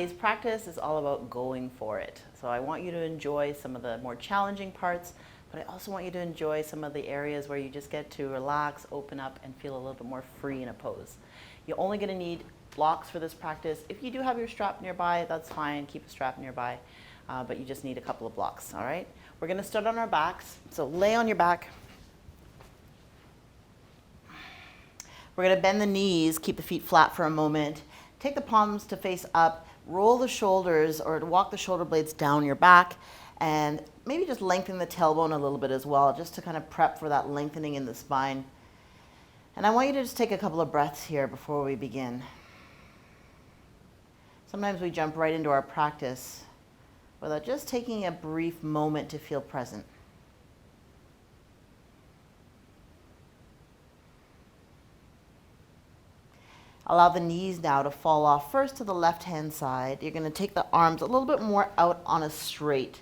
today's practice is all about going for it. So I want you to enjoy some of the more challenging parts, but I also want you to enjoy some of the areas where you just get to relax, open up, and feel a little bit more free in a pose. You're only going to need blocks for this practice. If you do have your strap nearby, that's fine. Keep a strap nearby, but you just need a couple of blocks, all right? We're going to start on our backs. So lay on your back. We're going to bend the knees, keep the feet flat for a moment. Take the palms to face up, roll the shoulders or walk the shoulder blades down your back, and maybe just lengthen the tailbone a little bit as well, just to kind of prep for that lengthening in the spine. And I want you to just take a couple of breaths here before we begin. Sometimes we jump right into our practice without just taking a brief moment to feel present. Allow the knees now to fall off first to the left-hand side. You're going to take the arms a little bit more out on a straight,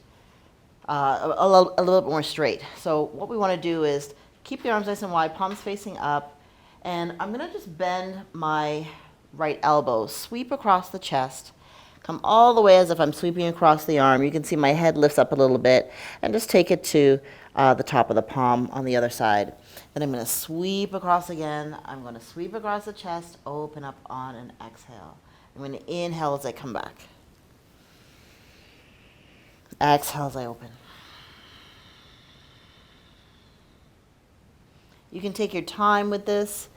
a little bit more straight. So what we want to do is keep the arms nice and wide, palms facing up, and I'm going to just bend my right elbow, sweep across the chest, come all the way as if I'm sweeping across the arm. You can see my head lifts up a little bit, and just take it to the top of the palm on the other side. Then I'm going to sweep across again. I'm going to sweep across the chest, open up on an exhale. I'm going to inhale as I come back. Exhale as I open. You can take your time with this.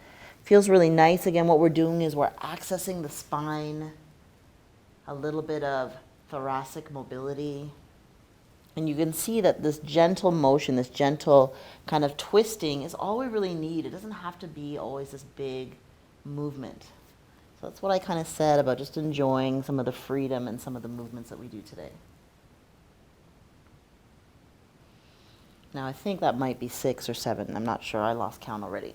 Feels really nice. Again, what we're doing is we're accessing the spine, a little bit of thoracic mobility. And you can see that this gentle motion, this gentle kind of twisting is all we really need. It doesn't have to be always this big movement. So that's what I kind of said about just enjoying some of the freedom and some of the movements that we do today. Now I think that might be 6 or 7. I'm not sure. I lost count already.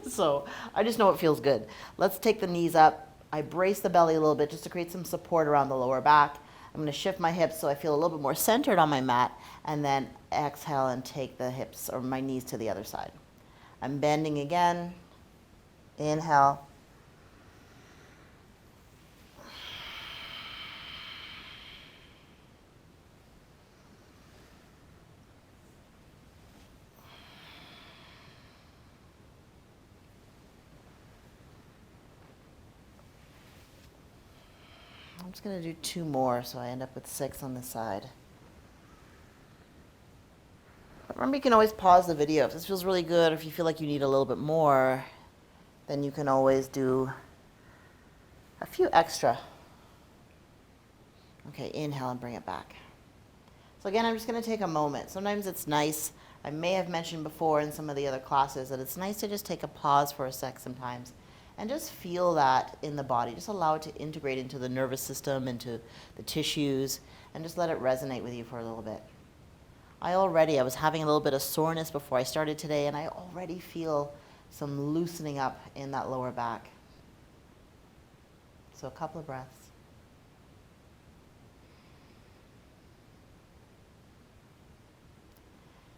So I just know it feels good. Let's take the knees up. I brace the belly a little bit just to create some support around the lower back. I'm going to shift my hips so I feel a little bit more centered on my mat, and then exhale and take the hips or my knees to the other side. I'm bending again. Inhale. I'm just going to do 2 more, so I end up with 6 on this side. But remember, you can always pause the video. If this feels really good, or if you feel like you need a little bit more, then you can always do a few extra. Okay, inhale and bring it back. So again, I'm just going to take a moment. Sometimes it's nice, I may have mentioned before in some of the other classes, that it's nice to just take a pause for a sec sometimes. And just feel that in the body. Just allow it to integrate into the nervous system, into the tissues, and just let it resonate with you for a little bit. I was having a little bit of soreness before I started today, and I already feel some loosening up in that lower back. So a couple of breaths.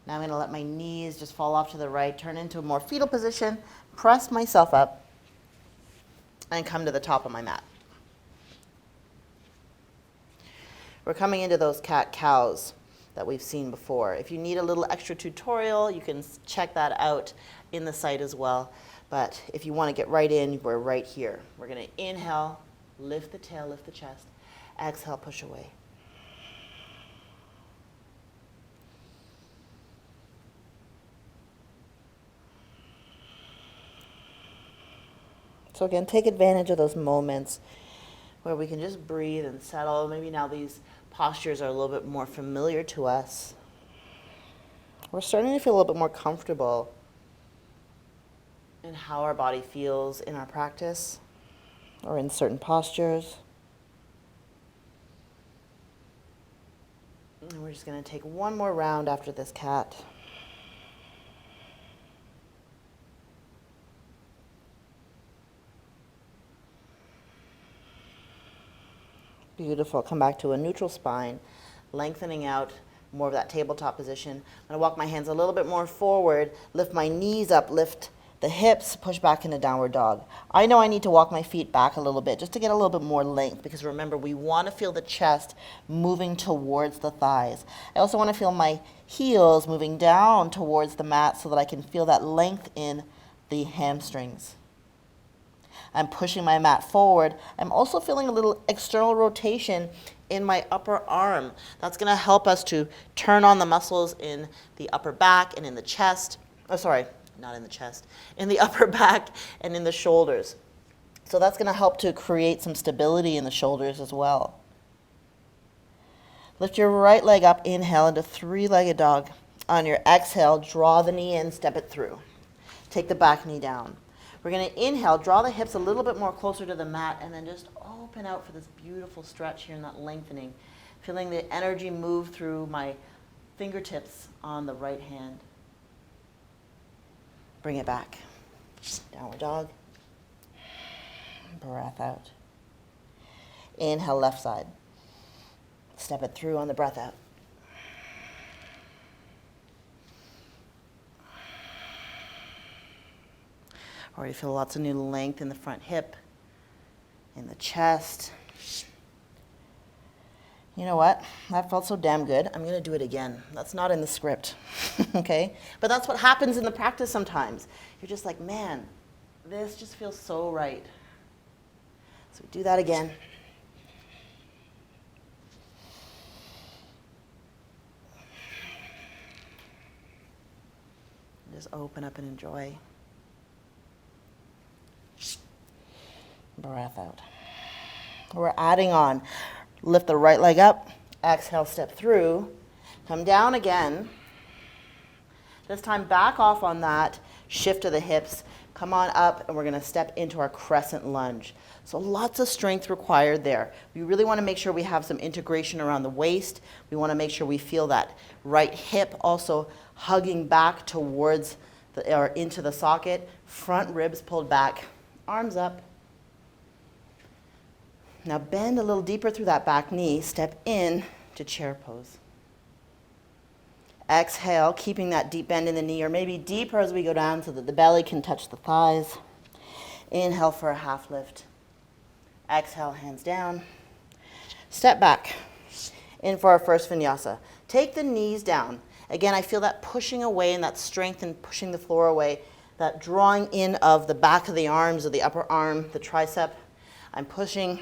Now I'm going to let my knees just fall off to the right, turn into a more fetal position, press myself up, and come to the top of my mat. We're coming into those cat-cows that we've seen before. If you need a little extra tutorial, you can check that out in the site as well. But if you want to get right in, we're right here. We're going to inhale, lift the tail, lift the chest. Exhale, push away. So again, take advantage of those moments where we can just breathe and settle. Maybe now these postures are a little bit more familiar to us. We're starting to feel a little bit more comfortable in how our body feels in our practice or in certain postures. And we're just going to take one more round after this cat. Beautiful. Come back to a neutral spine, lengthening out more of that tabletop position. I'm going to walk my hands a little bit more forward, lift my knees up, lift the hips, push back into downward dog. I know I need to walk my feet back a little bit just to get a little bit more length, because remember, we want to feel the chest moving towards the thighs. I also want to feel my heels moving down towards the mat so that I can feel that length in the hamstrings. I'm pushing my mat forward. I'm also feeling a little external rotation in my upper arm. That's going to help us to turn on the muscles in the upper back and in the chest. Oh, sorry, not in the chest. In the upper back and in the shoulders. So that's going to help to create some stability in the shoulders as well. Lift your right leg up, inhale into three-legged dog. On your exhale, draw the knee in, step it through. Take the back knee down. We're going to inhale, draw the hips a little bit more closer to the mat, and then just open out for this beautiful stretch here and that lengthening. Feeling the energy move through my fingertips on the right hand. Bring it back. Downward dog. Breath out. Inhale, left side. Step it through on the breath out. Already feel lots of new length in the front hip, in the chest. You know what? That felt so damn good. I'm going to do it again. That's not in the script, okay? But that's what happens in the practice sometimes. You're just like, man, this just feels so right. So do that again. Just open up and enjoy. Breath out. We're adding on. Lift the right leg up. Exhale, step through. Come down again. This time back off on that. Shift to the hips. Come on up, and we're going to step into our crescent lunge. So lots of strength required there. We really want to make sure we have some integration around the waist. We want to make sure we feel that right hip also hugging back towards or into the socket. Front ribs pulled back. Arms up. Now bend a little deeper through that back knee. Step in to chair pose. Exhale, keeping that deep bend in the knee, or maybe deeper as we go down so that the belly can touch the thighs. Inhale for a half lift. Exhale, hands down. Step back. In for our first vinyasa. Take the knees down. Again, I feel that pushing away and that strength in pushing the floor away, that drawing in of the back of the arms or the upper arm, the tricep. I'm pushing,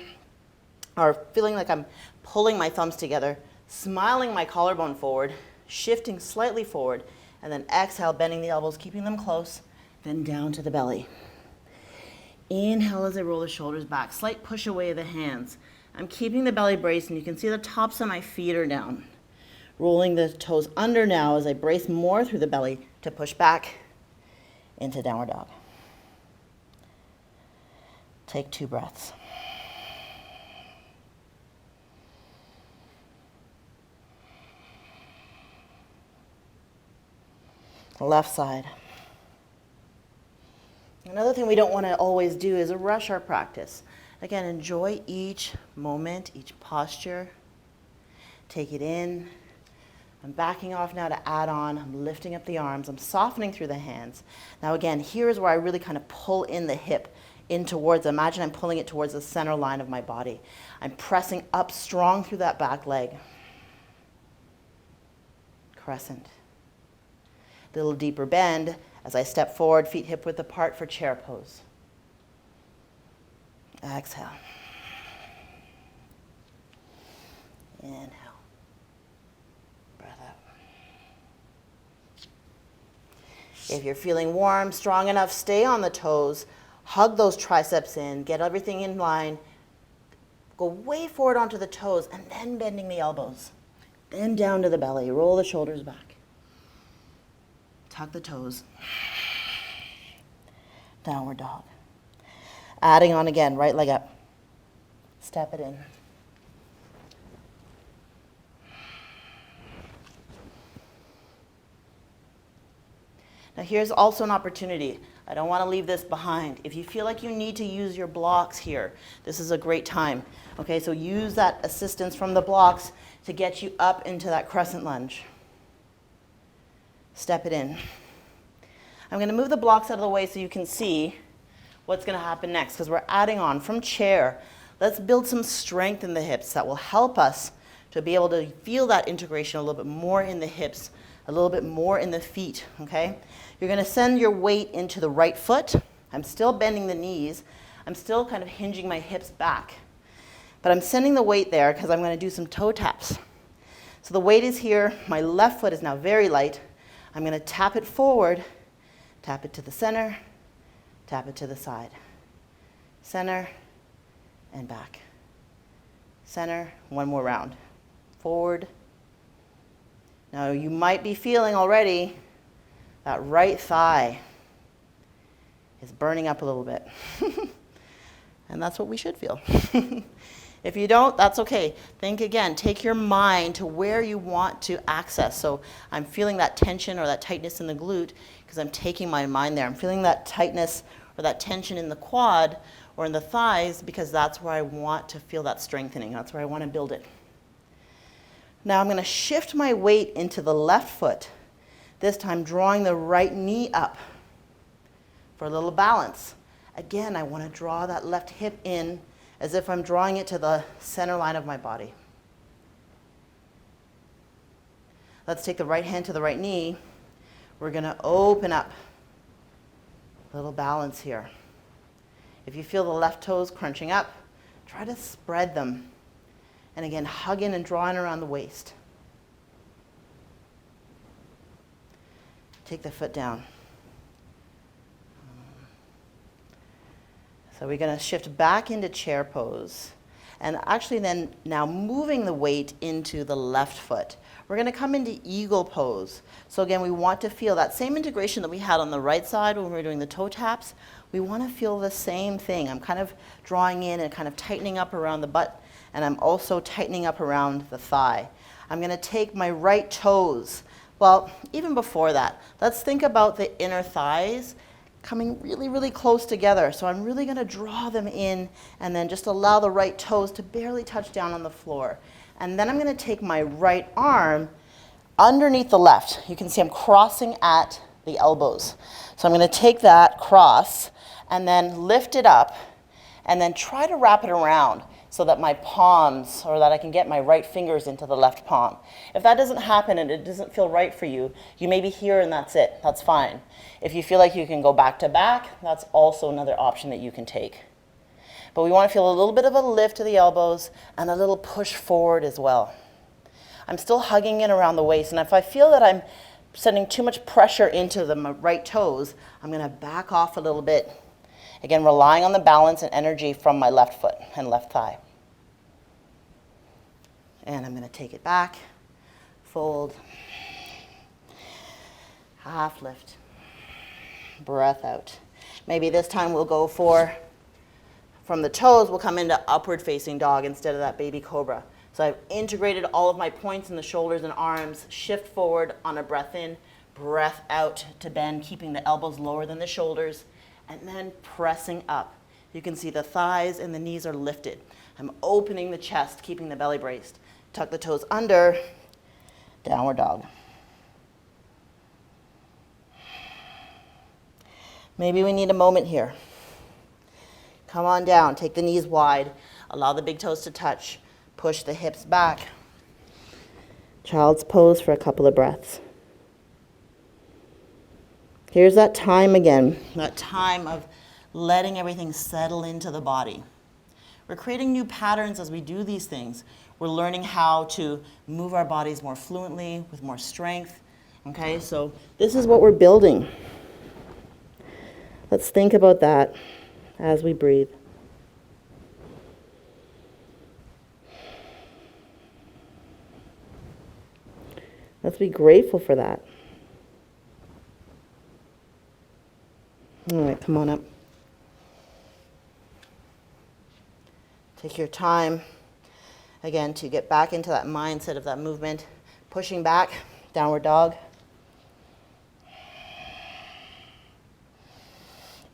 or feeling like I'm pulling my thumbs together, smiling my collarbone forward, shifting slightly forward, and then exhale, bending the elbows, keeping them close, then down to the belly. Inhale as I roll the shoulders back, slight push away of the hands. I'm keeping the belly braced, and you can see the tops of my feet are down. Rolling the toes under now as I brace more through the belly to push back into downward dog. Take 2 breaths. Left side. Another thing we don't want to always do is rush our practice. Again, enjoy each moment, each posture. Take it in. I'm backing off now to add on. I'm lifting up the arms. I'm softening through the hands. Now again, here's where I really kind of pull in the hip in towards, imagine I'm pulling it towards the center line of my body. I'm pressing up strong through that back leg. Crescent. Little deeper bend as I step forward, feet hip width apart for chair pose. Exhale. Inhale. Breath out. If you're feeling warm, strong enough, stay on the toes. Hug those triceps in. Get everything in line. Go way forward onto the toes and then bending the elbows. Then down to the belly. Roll the shoulders back. Tuck the toes. Downward dog. Adding on again, right leg up. Step it in. Now here's also an opportunity. I don't want to leave this behind. If you feel like you need to use your blocks here, this is a great time. Okay, so use that assistance from the blocks to get you up into that crescent lunge. Step it in. I'm going to move the blocks out of the way so you can see what's going to happen next, because we're adding on from chair. Let's build some strength in the hips that will help us to be able to feel that integration a little bit more in the hips, a little bit more in the feet, okay? You're going to send your weight into the right foot. I'm still bending the knees. I'm still kind of hinging my hips back. But I'm sending the weight there because I'm going to do some toe taps. So the weight is here. My left foot is now very light. I'm going to tap it forward, tap it to the center, tap it to the side. Center and back. Center, one more round. Forward. Now you might be feeling already that right thigh is burning up a little bit. And that's what we should feel. If you don't, that's okay. Think again. Take your mind to where you want to access. So I'm feeling that tension or that tightness in the glute because I'm taking my mind there. I'm feeling that tightness or that tension in the quad or in the thighs because that's where I want to feel that strengthening. That's where I want to build it. Now I'm going to shift my weight into the left foot. This time drawing the right knee up for a little balance. Again, I want to draw that left hip in as if I'm drawing it to the center line of my body. Let's take the right hand to the right knee. We're going to open up. A little balance here. If you feel the left toes crunching up, try to spread them. And again, hug in and draw in around the waist. Take the foot down. So we're going to shift back into chair pose. And actually then now moving the weight into the left foot. We're going to come into eagle pose. So again, we want to feel that same integration that we had on the right side when we were doing the toe taps. We want to feel the same thing. I'm kind of drawing in and kind of tightening up around the butt, and I'm also tightening up around the thigh. I'm going to take my right toes. Well, even before that, let's think about the inner thighs coming really, really close together. So I'm really going to draw them in and then just allow the right toes to barely touch down on the floor. And then I'm going to take my right arm underneath the left. You can see I'm crossing at the elbows. So I'm going to take that cross and then lift it up and then try to wrap it around so that my palms, or that I can get my right fingers into the left palm. If that doesn't happen and it doesn't feel right for you, you may be here and that's it. That's fine. If you feel like you can go back to back, that's also another option that you can take. But we want to feel a little bit of a lift to the elbows and a little push forward as well. I'm still hugging in around the waist, and if I feel that I'm sending too much pressure into the right toes, I'm going to back off a little bit. Again, relying on the balance and energy from my left foot and left thigh. And I'm going to take it back, fold, half lift, breath out. Maybe this time we'll go from the toes, we'll come into upward facing dog instead of that baby cobra. So I've integrated all of my points in the shoulders and arms, shift forward on a breath in, breath out to bend, keeping the elbows lower than the shoulders, and then pressing up. You can see the thighs and the knees are lifted. I'm opening the chest, keeping the belly braced. Tuck the toes under, downward dog. Maybe we need a moment here. Come on down, take the knees wide, allow the big toes to touch, push the hips back. Child's pose for a couple of breaths. Here's that time again, that time of letting everything settle into the body. We're creating new patterns as we do these things. We're learning how to move our bodies more fluently, with more strength. Okay, so this is what we're building. Let's think about that as we breathe. Let's be grateful for that. All right, come on up. Take your time, again, to get back into that mindset of that movement. Pushing back, downward dog.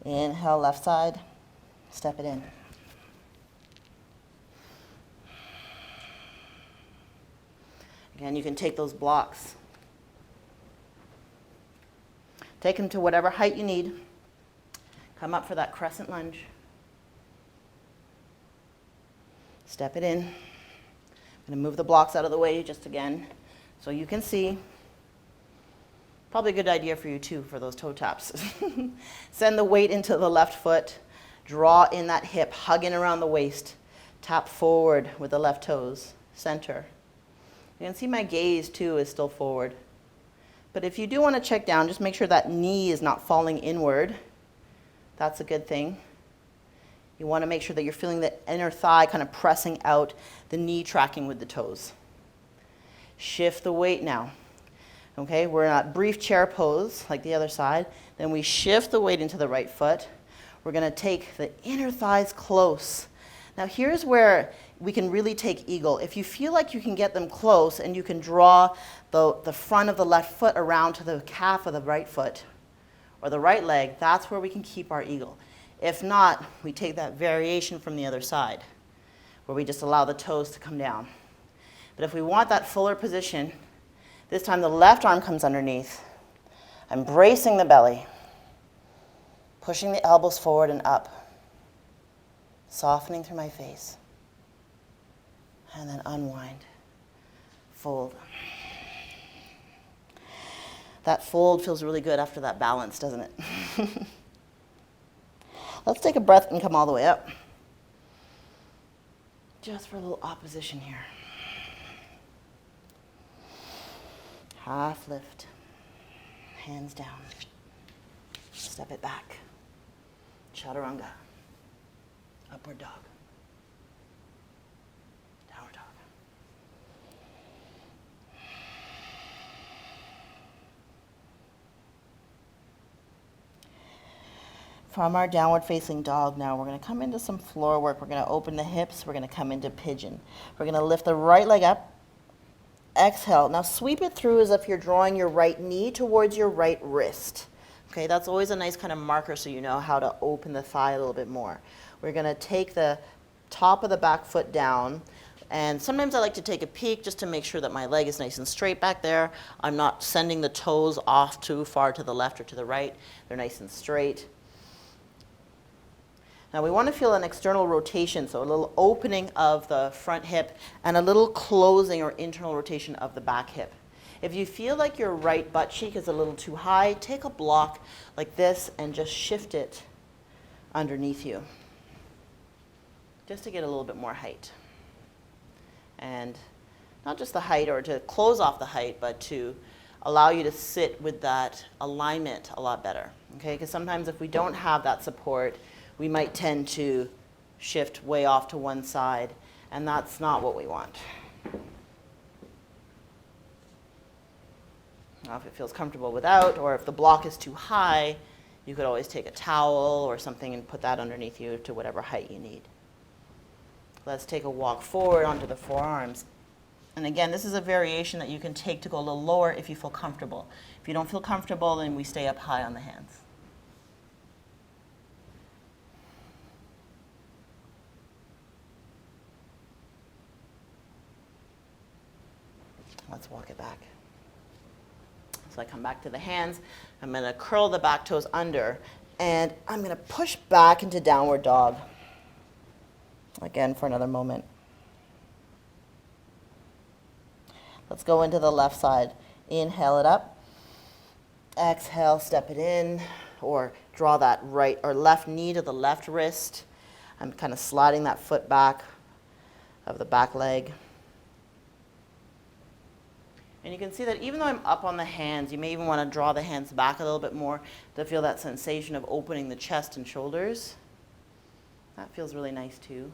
Inhale, left side. Step it in. Again, you can take those blocks Take them to whatever height you need. Come up for that crescent lunge. Step it in. I'm going to move the blocks out of the way just again so you can see. Probably a good idea for you too for those toe taps. Send the weight into the left foot. Draw in that hip, hug in around the waist. Tap forward with the left toes. Center. You can see my gaze too is still forward. But if you do want to check down, just make sure that knee is not falling inward. That's a good thing. You want to make sure that you're feeling the inner thigh kind of pressing out, the knee tracking with the toes. Shift the weight now. Okay, we're in a brief chair pose like the other side. Then we shift the weight into the right foot. We're going to take the inner thighs close. Now here's where we can really take eagle. If you feel like you can get them close and you can draw the front of the left foot around to the calf of the right foot or the right leg, that's where we can keep our eagle. If not, we take that variation from the other side where we just allow the toes to come down. But if we want that fuller position, this time the left arm comes underneath. I'm bracing the belly, pushing the elbows forward and up, softening through my face. And then unwind, fold. That fold feels really good after that balance, doesn't it? Let's take a breath and come all the way up. Just for a little opposition here. Half lift, hands down. Step it back. Chaturanga, upward dog. From our downward facing dog now, we're going to come into some floor work. We're going to open the hips. We're going to come into pigeon. We're going to lift the right leg up. Exhale. Now sweep it through as if you're drawing your right knee towards your right wrist. Okay, that's always a nice kind of marker so you know how to open the thigh a little bit more. We're going to take the top of the back foot down. And sometimes I like to take a peek just to make sure that my leg is nice and straight back there. I'm not sending the toes off too far to the left or to the right. They're nice and straight. Now we want to feel an external rotation, so a little opening of the front hip and a little closing or internal rotation of the back hip. If you feel like your right butt cheek is a little too high, take a block like this and just shift it underneath you, just to get a little bit more height. And not just the height or to close off the height, but to allow you to sit with that alignment a lot better. Okay, because sometimes if we don't have that support, we might tend to shift way off to one side, and that's not what we want. Now, if it feels comfortable without, or if the block is too high, you could always take a towel or something and put that underneath you to whatever height you need. Let's take a walk forward onto the forearms. And again, this is a variation that you can take to go a little lower if you feel comfortable. If you don't feel comfortable, then we stay up high on the hands. Let's walk it back. So I come back to the hands. I'm going to curl the back toes under, and I'm going to push back into downward dog. Again, for another moment. Let's go into the left side. Inhale it up. Exhale, step it in, or draw that right or left knee to the left wrist. I'm kind of sliding that foot back of the back leg. And you can see that even though I'm up on the hands, you may even want to draw the hands back a little bit more to feel that sensation of opening the chest and shoulders. That feels really nice too.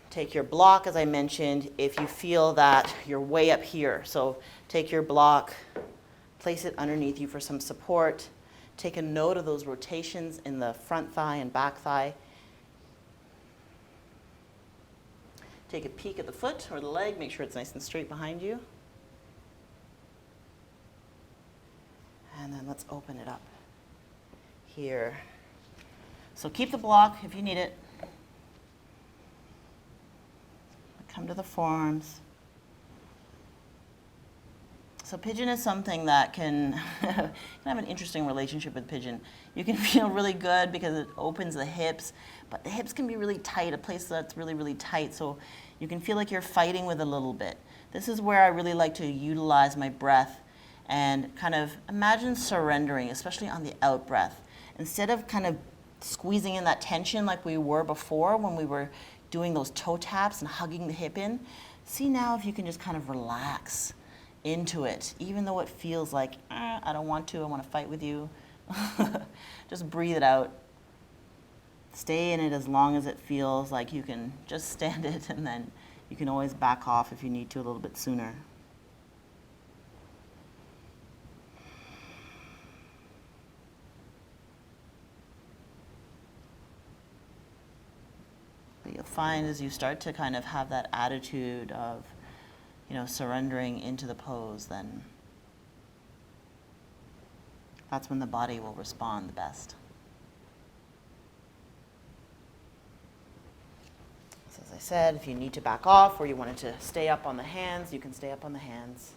Take your block, as I mentioned, if you feel that you're way up here. So take your block, place it underneath you for some support. Take a note of those rotations in the front thigh and back thigh. Take a peek at the foot or the leg, make sure it's nice and straight behind you. And then let's open it up here. So keep the block if you need it. Come to the forearms. So pigeon is something that can have an interesting relationship with pigeon. You can feel really good because it opens the hips, but the hips can be really tight, a place that's really, really tight. So you can feel like you're fighting with a little bit. This is where I really like to utilize my breath and kind of imagine surrendering, especially on the out breath. Instead of kind of squeezing in that tension like we were before when we were doing those toe taps and hugging the hip in, see now if you can just kind of relax into it, even though it feels like, I don't want to, I want to fight with you. Just breathe it out. Stay in it as long as it feels like you can just stand it, and then you can always back off if you need to a little bit sooner. What you'll find is you start to kind of have that attitude of, surrendering into the pose, then that's when the body will respond the best. So as I said, if you need to back off or you wanted to stay up on the hands, you can stay up on the hands.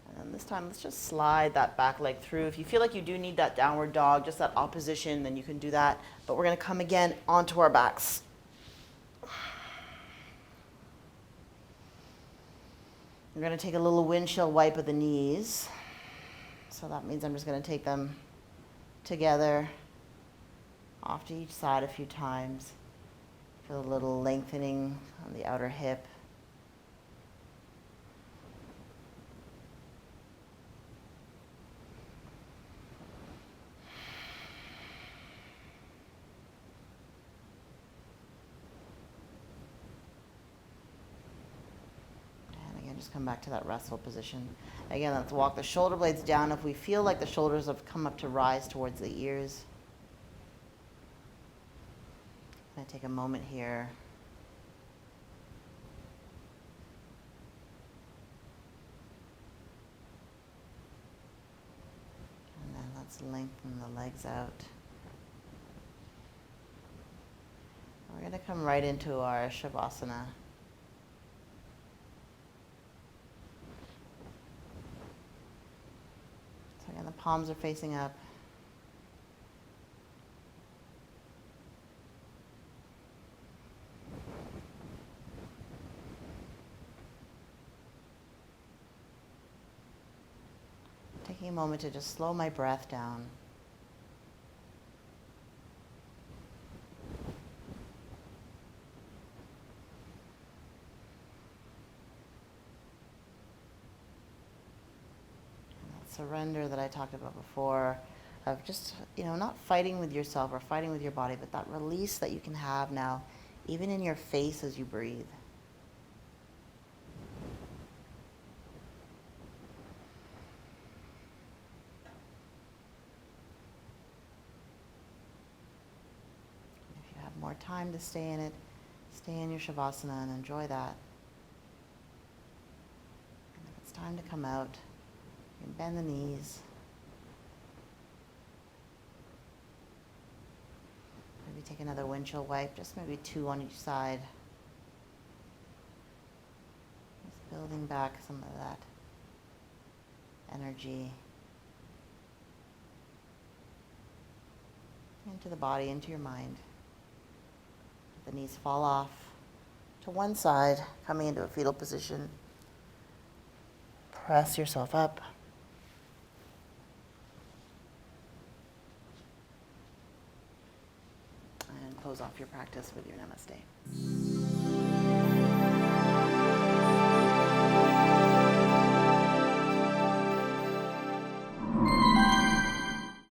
And then this time, let's just slide that back leg through. If you feel like you do need that downward dog, just that opposition, then you can do that. But we're going to come again onto our backs. We're going to take a little windshield wipe of the knees. So that means I'm just going to take them together off to each side a few times. Feel a little lengthening on the outer hip. Just come back to that restful position. Again, let's walk the shoulder blades down if we feel like the shoulders have come up to rise towards the ears. I'm going to take a moment here. And then let's lengthen the legs out. We're going to come right into our Shavasana. And the palms are facing up. Taking a moment to just slow my breath down. Surrender that I talked about before, of just, not fighting with yourself or fighting with your body, but that release that you can have now, even in your face as you breathe. If you have more time to stay in it, stay in your Shavasana and enjoy that. And if it's time to come out, and bend the knees. Maybe take another windshield wipe, just maybe 2 on each side. Just building back some of that energy into the body, into your mind. Let the knees fall off to one side, coming into a fetal position. Press yourself up. Close off your practice with your namaste.